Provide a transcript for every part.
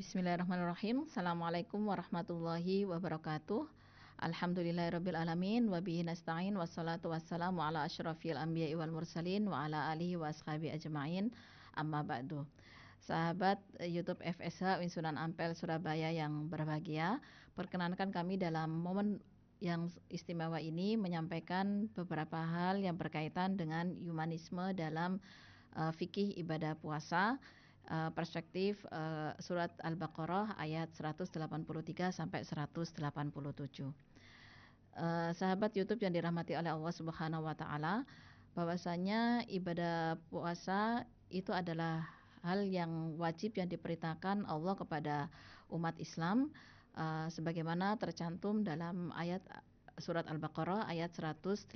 Bismillahirrahmanirrahim. Assalamualaikum warahmatullahi wabarakatuh. Alhamdulillahirabbil alamin wa bihi nasta'in wassalatu wassalamu ala asyrafil anbiya'i wal mursalin wa ala alihi wa ashabi ajma'in. Amma ba'du. Sahabat YouTube FSH Uin Sunan Ampel Surabaya yang berbahagia, perkenankan kami dalam momen yang istimewa ini menyampaikan beberapa hal yang berkaitan dengan humanisme dalam fikih ibadah puasa. Perspektif surat Al-Baqarah ayat 183 sampai 187. Sahabat YouTube yang dirahmati oleh Allah Subhanahu wa taala, bahwasanya ibadah puasa itu adalah hal yang wajib yang diperintahkan Allah kepada umat Islam, sebagaimana tercantum dalam ayat surat Al-Baqarah ayat 183.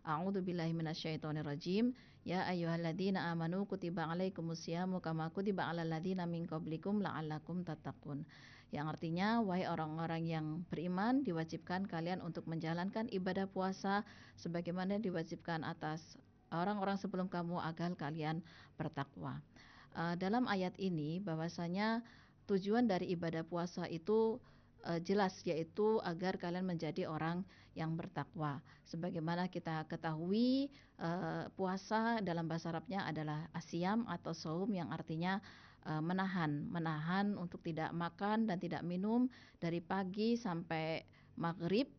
A'udzubillahi minasyaitonirrajim. Ya ayyuhalladzina amanu kutiba alaikumusyamu kama kutiba alal ladzina min qablikum la'allakum tattaqun. Yang artinya, wahai orang-orang yang beriman, diwajibkan kalian untuk menjalankan ibadah puasa sebagaimana diwajibkan atas orang-orang sebelum kamu agar kalian bertakwa. Dalam ayat ini bahwasanya tujuan dari ibadah puasa itu jelas, yaitu agar kalian menjadi orang yang bertakwa. Sebagaimana kita ketahui, puasa dalam bahasa Arabnya adalah asyam atau saum, yang artinya menahan untuk tidak makan dan tidak minum dari pagi sampai maghrib,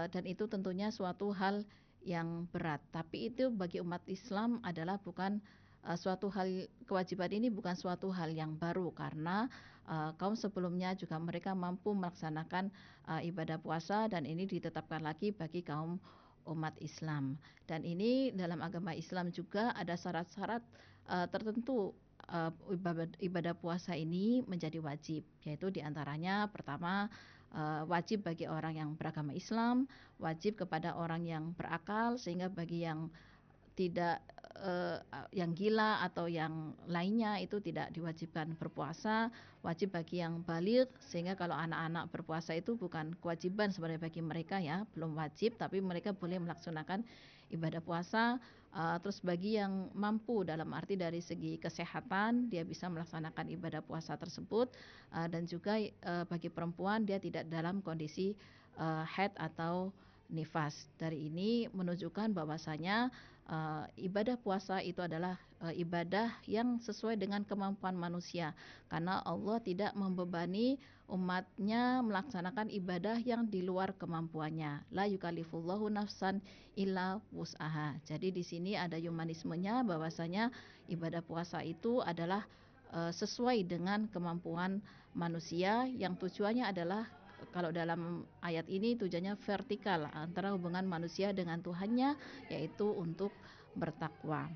dan itu tentunya suatu hal yang berat. Tapi itu bagi umat Islam adalah bukan suatu hal, kewajiban ini bukan suatu hal yang baru, karena kaum sebelumnya juga mereka mampu melaksanakan ibadah puasa, dan ini ditetapkan lagi bagi kaum umat Islam. Dan ini dalam agama Islam juga ada syarat-syarat tertentu ibadah puasa ini menjadi wajib, yaitu diantaranya pertama, wajib bagi orang yang beragama Islam, wajib kepada orang yang berakal, sehingga bagi yang tidak yang gila atau yang lainnya itu tidak diwajibkan berpuasa. Wajib bagi yang baligh, sehingga kalau anak-anak berpuasa itu bukan kewajiban sebenarnya bagi mereka, ya, belum wajib, tapi mereka boleh melaksanakan ibadah puasa. Terus bagi yang mampu dalam arti dari segi kesehatan, dia bisa melaksanakan ibadah puasa tersebut, dan juga bagi perempuan dia tidak dalam kondisi haid atau nifas. Dari ini menunjukkan bahwasanya ibadah puasa itu adalah ibadah yang sesuai dengan kemampuan manusia, karena Allah tidak membebani umatnya melaksanakan ibadah yang di luar kemampuannya. La yukallifullahu nafsan illa wus'aha. Jadi di sini ada humanismenya, bahwasanya ibadah puasa itu adalah sesuai dengan kemampuan manusia, yang tujuannya adalah, kalau dalam ayat ini tujuannya vertikal antara hubungan manusia dengan Tuhannya, yaitu untuk bertakwa.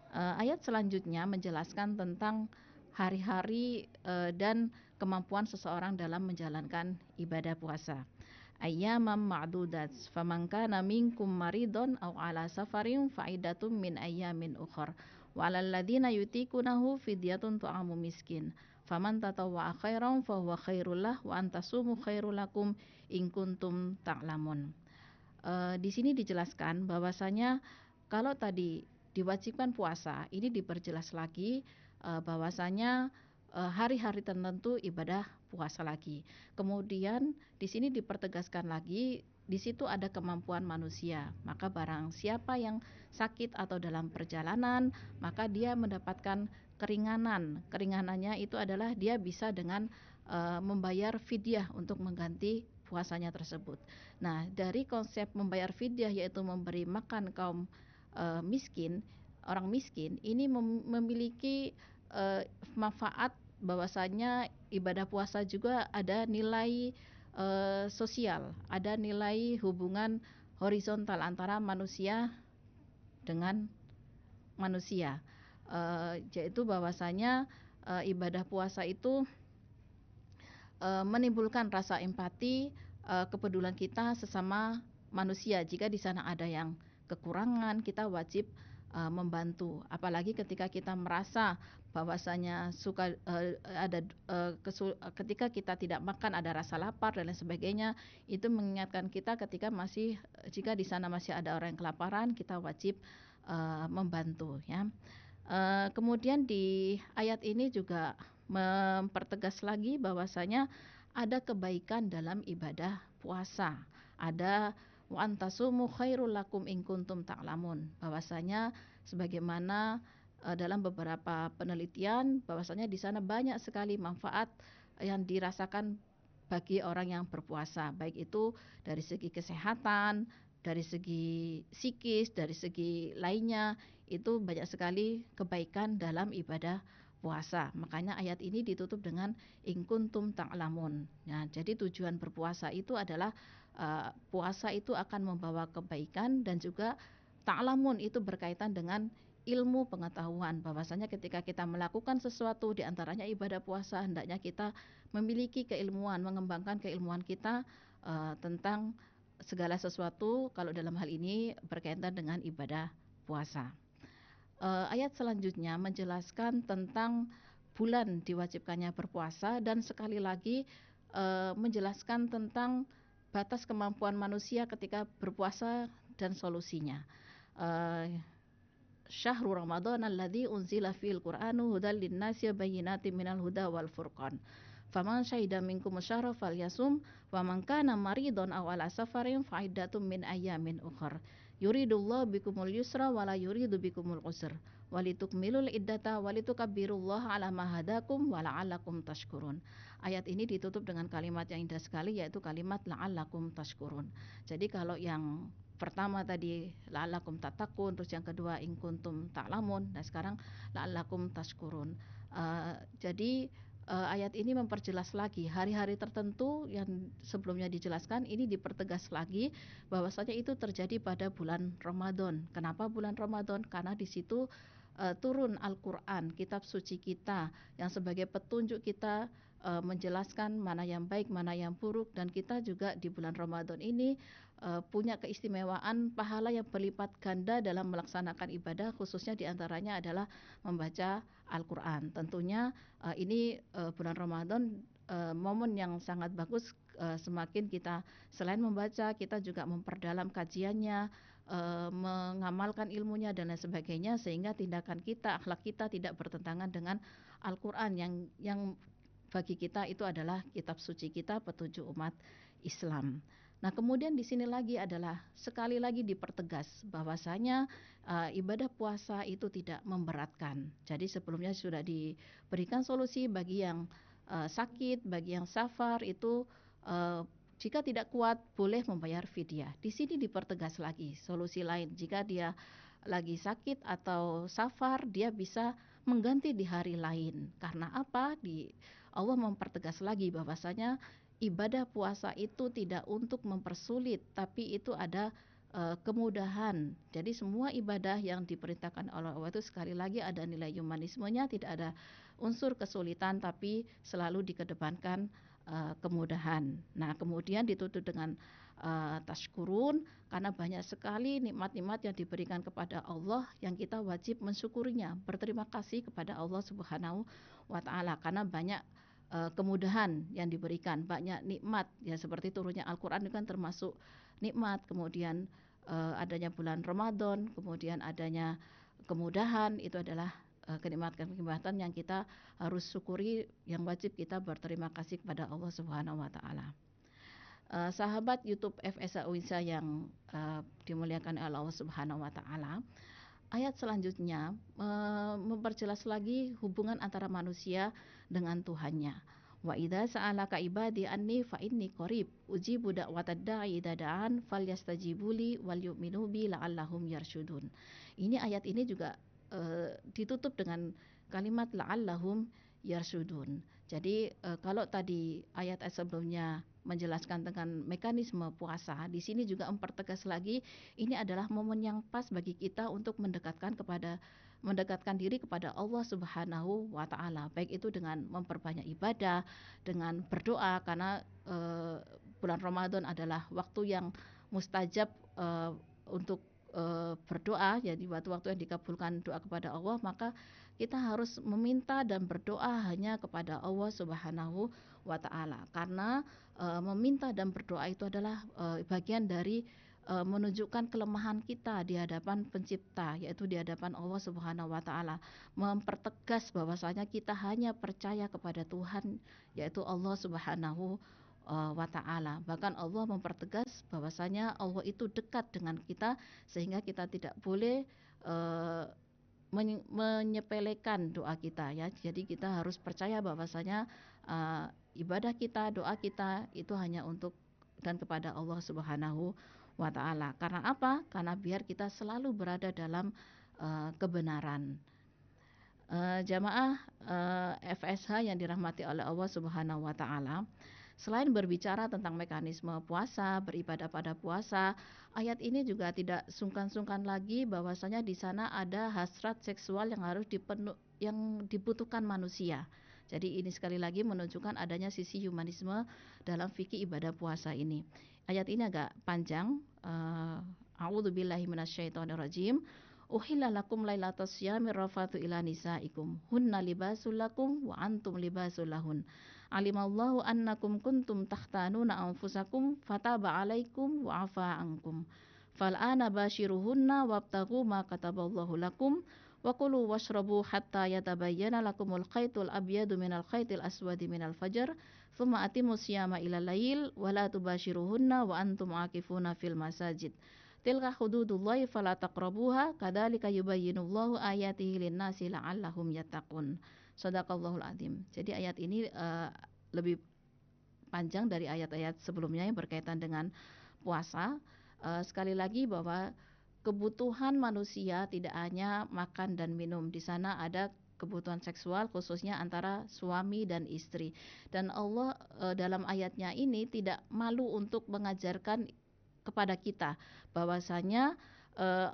Ayat selanjutnya menjelaskan tentang hari-hari dan kemampuan seseorang dalam menjalankan ibadah puasa. Ayyamam ma'dudat, faman kana minkum maridun aw ala safarin fa'idatum min ayyamin ukhra. Wa 'alal ladzina yutiqunahu fidyatun ta'amu miskin. Faman tatawwa'a khairan fahuwa khairul lah wa antasumu khairul lakum in kuntum ta'lamun. Di sini dijelaskan bahwasanya kalau tadi diwajibkan puasa, ini diperjelas lagi bahwasanya hari-hari tertentu ibadah puasa lagi. Kemudian di sini dipertegaskan lagi, di situ ada kemampuan manusia. Maka barang siapa yang sakit atau dalam perjalanan, maka dia mendapatkan keringanan. Keringanannya itu adalah dia bisa dengan membayar fidyah untuk mengganti puasanya tersebut. Nah, dari konsep membayar fidyah, yaitu memberi makan kaum miskin, orang miskin, ini memiliki manfaat, bahwasanya ibadah puasa juga ada nilai sosial, ada nilai hubungan horizontal antara manusia dengan manusia, yaitu bahwasanya ibadah puasa itu menimbulkan rasa empati, kepedulian kita sesama manusia. Jika di sana ada yang kekurangan, kita wajib membantu. Apalagi ketika kita merasa bahwasanya ketika kita tidak makan, ada rasa lapar dan lain sebagainya, itu mengingatkan kita ketika jika di sana masih ada orang yang kelaparan, kita wajib membantu, ya. Kemudian di ayat ini juga mempertegas lagi bahwasanya ada kebaikan dalam ibadah puasa. Ada wa antasumu khairul lakum in kuntum ta'lamun. Bahwasanya sebagaimana dalam beberapa penelitian bahwasanya di sana banyak sekali manfaat yang dirasakan bagi orang yang berpuasa, baik itu dari segi kesehatan, dari segi psikis, dari segi lainnya, itu banyak sekali kebaikan dalam ibadah puasa. Makanya ayat ini ditutup dengan in kuntum ta'lamun. Nah, jadi tujuan berpuasa itu adalah puasa itu akan membawa kebaikan, dan juga ta'lamun itu berkaitan dengan ilmu pengetahuan, bahwasanya ketika kita melakukan sesuatu di antaranya ibadah puasa, hendaknya kita memiliki keilmuan, mengembangkan keilmuan kita tentang segala sesuatu kalau dalam hal ini berkaitan dengan ibadah puasa. Ayat selanjutnya menjelaskan tentang bulan diwajibkannya berpuasa, dan sekali lagi menjelaskan tentang batas kemampuan manusia ketika berpuasa dan solusinya. Eh, Syahrul Ramadan alladzi unzila fil Qur'anu hudal linnasi bayyinatin minal huda wal furqan. Faman syahida minkum syahra falyasum wa man kana maridun aw ala safarin fa iddatun min ayyamin ukhra. Yuridullahu bikumul yusra wa la yuridu bikumul usra. Walitukmilul iddata walitukabbirullaha ala ma hadakum wa la'allakum tashkurun. Ayat ini ditutup dengan kalimat yang indah sekali, yaitu kalimat la'allakum tashkurun. Jadi kalau yang pertama tadi la'allakum tattaqun, terus yang kedua in kuntum ta'lamun, nah sekarang la'allakum tashkurun. Jadi ayat ini memperjelas lagi hari-hari tertentu yang sebelumnya dijelaskan, ini dipertegas lagi bahwasanya itu terjadi pada bulan Ramadan. Kenapa bulan Ramadan? Karena di situ turun Al-Quran, kitab suci kita, yang sebagai petunjuk kita menjelaskan mana yang baik, mana yang buruk, dan kita juga di bulan Ramadan ini punya keistimewaan pahala yang berlipat ganda dalam melaksanakan ibadah, khususnya diantaranya adalah membaca Al-Quran. Tentunya ini bulan Ramadan momen yang sangat bagus, semakin kita selain membaca, kita juga memperdalam kajiannya, mengamalkan ilmunya dan lain sebagainya, sehingga tindakan kita, akhlak kita tidak bertentangan dengan Al-Quran yang bagi kita itu adalah kitab suci kita, petunjuk umat Islam. Nah, kemudian di sini lagi adalah sekali lagi dipertegas bahwasanya ibadah puasa itu tidak memberatkan. Jadi sebelumnya sudah diberikan solusi bagi yang sakit, bagi yang safar itu jika tidak kuat boleh membayar fidyah. Di sini dipertegas lagi solusi lain. Jika dia lagi sakit atau safar, dia bisa mengganti di hari lain. Karena apa? Allah mempertegas lagi bahwasanya ibadah puasa itu tidak untuk mempersulit, tapi itu ada kemudahan. Jadi semua ibadah yang diperintahkan oleh Allah itu sekali lagi ada nilai humanismenya, tidak ada unsur kesulitan, tapi selalu dikedepankan kemudahan. Nah, kemudian ditutup dengan tashkurun, karena banyak sekali nikmat-nikmat yang diberikan kepada Allah yang kita wajib mensyukurinya, berterima kasih kepada Allah Subhanahu wa taala, karena banyak kemudahan yang diberikan, banyak nikmat ya, seperti turunnya Al-Qur'an itu kan termasuk nikmat, kemudian adanya bulan Ramadan, kemudian adanya kemudahan, itu adalah kenikmatan-kenikmatan yang kita harus syukuri, yang wajib kita berterima kasih kepada Allah Subhanahu wa taala. Sahabat YouTube FSA Uinsa yang dimuliakan oleh Allah Subhanahu wa taala, ayat selanjutnya memperjelas lagi hubungan antara manusia dengan Tuhannya. Wa idza sa'alaka ibadi anni fa inni qarib ujibu da'watad da'i idza da'an falyastajibuli wal yu'minu bi la'allahum yarsyudun. Ini ayat ini juga ditutup dengan kalimat la'allahum yarsyudun. Jadi kalau tadi ayat-ayat sebelumnya menjelaskan tentang mekanisme puasa, di sini juga mempertegas lagi ini adalah momen yang pas bagi kita untuk mendekatkan diri kepada Allah Subhanahu wa taala, baik itu dengan memperbanyak ibadah, dengan berdoa, karena bulan Ramadan adalah waktu yang mustajab untuk berdoa, jadi waktu-waktu yang dikabulkan doa kepada Allah, maka kita harus meminta dan berdoa hanya kepada Allah Subhanahu wa taala, karena meminta dan berdoa itu adalah bagian dari menunjukkan kelemahan kita di hadapan Pencipta, yaitu di hadapan Allah Subhanahu wa taala. Mempertegas bahwasanya kita hanya percaya kepada Tuhan, yaitu Allah Subhanahu wa taala. Bahkan Allah mempertegas bahwasanya Allah itu dekat dengan kita sehingga kita tidak boleh eh, menyepelekan doa kita ya. Jadi kita harus percaya bahwasanya eh, ibadah kita, doa kita itu hanya untuk dan kepada Allah Subhanahu wa taala. Karena apa? Karena biar kita selalu berada dalam kebenaran. Jamaah FSH yang dirahmati oleh Allah Subhanahu wa taala. Selain berbicara tentang mekanisme puasa, beribadah pada puasa, ayat ini juga tidak sungkan-sungkan lagi bahwasanya di sana ada hasrat seksual yang dibutuhkan manusia. Jadi ini sekali lagi menunjukkan adanya sisi humanisme dalam fikih ibadah puasa ini. Ayat ini agak panjang. A'udzubillahi minasyaitonirrajim. Uhilla lakum lailatas syamir rafatu ila nisaikum hunna libasul lakum wa antum libasul lahun. Alimallahu annakum kuntum takhtanuna anfusakum fataba alaikum wa afa ankum. Fal'ana bashiruhunna wabtaghu ma kataballahu lakum wa kulu washrabu hatta yatabayyana lakumul khaytul abyadu minal khaytil aswadi minal fajr thumma atimu siyama ilal lail wa la tubashiruhunna wa antum akifuna fil masajid. Tilka hududullahi fala taqrabuha kadzalika yubayyinullahu ayatihi lin-nasi la'allahum yattaqun. Shadaqallahul azim. Jadi ayat ini lebih panjang dari ayat-ayat sebelumnya yang berkaitan dengan puasa. Sekali lagi bahwa kebutuhan manusia tidak hanya makan dan minum. Di sana ada kebutuhan seksual khususnya antara suami dan istri. Dan Allah dalam ayatnya ini tidak malu untuk mengajarkan kepada kita bahwasanya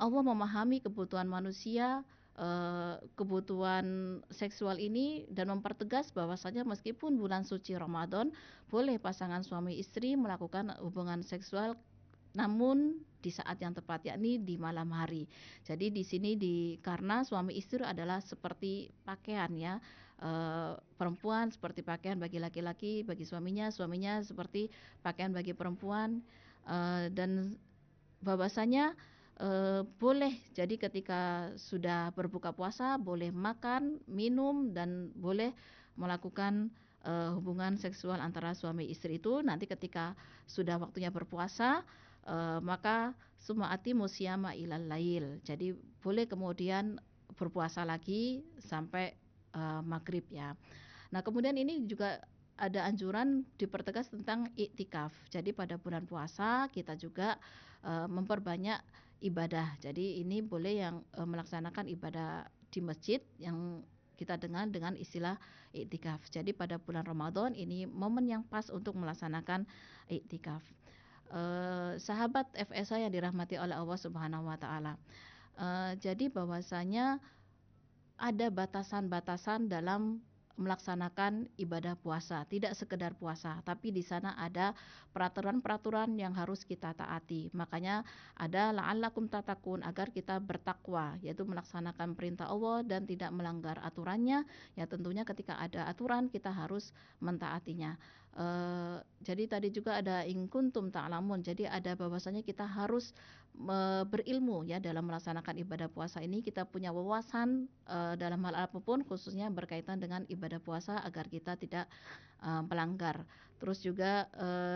Allah memahami kebutuhan manusia, kebutuhan seksual ini, dan mempertegas bahwasanya meskipun bulan suci Ramadan boleh pasangan suami istri melakukan hubungan seksual namun di saat yang tepat, yakni di malam hari. Jadi di sini karena suami istri adalah seperti pakaian ya, perempuan seperti pakaian bagi laki-laki, bagi suaminya, suaminya seperti pakaian bagi perempuan, dan bahwasanya boleh jadi ketika sudah berbuka puasa boleh makan, minum, dan boleh melakukan hubungan seksual antara suami istri itu. Nanti ketika sudah waktunya berpuasa, maka sumaati musyama ilal lail. Jadi boleh kemudian berpuasa lagi sampai maghrib ya. Nah, kemudian ini juga ada anjuran dipertegas tentang iktikaf. Jadi pada bulan puasa kita juga memperbanyak ibadah. Jadi ini boleh yang melaksanakan ibadah di masjid yang kita dengar dengan istilah iktikaf. Jadi pada bulan Ramadan ini momen yang pas untuk melaksanakan iktikaf. Sahabat FSA yang dirahmati oleh Allah Subhanahu wa taala. Jadi bahwasanya ada batasan-batasan dalam melaksanakan ibadah puasa, tidak sekedar puasa, tapi di sana ada peraturan-peraturan yang harus kita taati. Makanya ada la'allakum tatakun, agar kita bertakwa, yaitu melaksanakan perintah Allah dan tidak melanggar aturannya. Ya tentunya ketika ada aturan kita harus mentaatinya. Jadi tadi juga ada in kuntum ta'lamun. Jadi ada bahwasanya kita harus berilmu ya dalam melaksanakan ibadah puasa ini. Kita punya wawasan dalam hal apapun, khususnya berkaitan dengan ibadah puasa agar kita tidak melanggar. Terus juga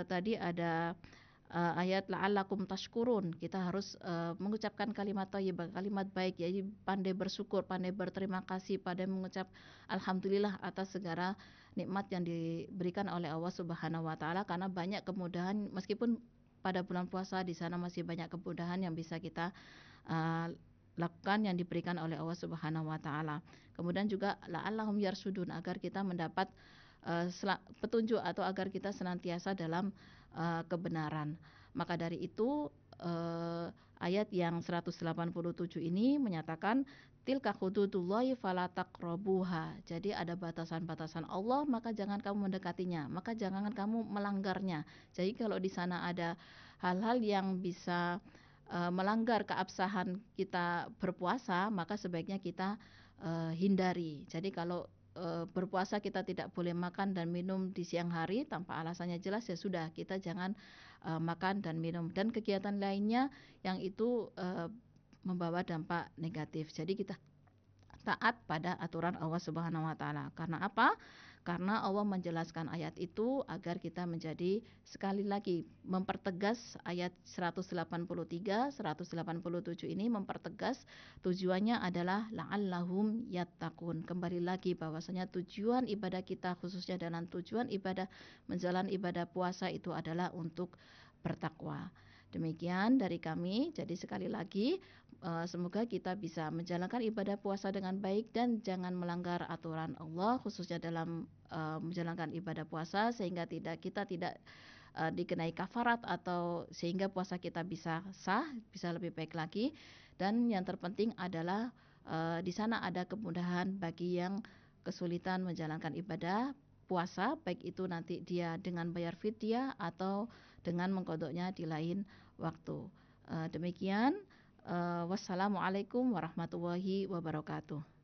tadi ada ayat la'allakum tashkurun. Kita harus mengucapkan kalimat thayyibah, kalimat baik, yaitu pandai bersyukur, pandai berterima kasih, pandai mengucap alhamdulillah atas segala nikmat yang diberikan oleh Allah Subhanahu wa taala. Karena banyak kemudahan, meskipun pada bulan puasa di sana masih banyak kemudahan yang bisa kita lakukan yang diberikan oleh Allah Subhanahu wa taala. Kemudian juga la'allahum yarsudun, agar kita mendapat petunjuk atau agar kita senantiasa dalam kebenaran. Maka dari itu ayat yang 187 ini menyatakan tilka hududullahi fala taqrabuha. Jadi ada batasan-batasan Allah, maka jangan kamu mendekatinya, maka jangan kamu melanggarnya. Jadi kalau di sana ada hal-hal yang bisa melanggar keabsahan kita berpuasa, maka sebaiknya kita hindari. Jadi kalau berpuasa kita tidak boleh makan dan minum di siang hari tanpa alasannya jelas, ya sudah kita jangan makan dan minum, dan kegiatan lainnya yang itu membawa dampak negatif. Jadi kita taat pada aturan Allah Subhanahu wa taala. Karena apa? Karena Allah menjelaskan ayat itu agar kita menjadi, sekali lagi mempertegas, ayat 183, 187 ini mempertegas, tujuannya adalah la'allahum yattaqun. Kembali lagi bahwasanya tujuan ibadah kita, khususnya dalam tujuan ibadah menjalankan ibadah puasa itu adalah untuk bertakwa. Demikian dari kami. Jadi sekali lagi, semoga kita bisa menjalankan ibadah puasa dengan baik dan jangan melanggar aturan Allah, khususnya dalam menjalankan ibadah puasa, sehingga kita tidak dikenai kafarat, atau sehingga puasa kita bisa sah, bisa lebih baik lagi. Dan yang terpenting adalah di sana ada kemudahan bagi yang kesulitan menjalankan ibadah puasa, baik itu nanti dia dengan bayar fidyah atau dengan mengkodoknya di lain waktu. Demikian. Wassalamualaikum warahmatullahi wabarakatuh.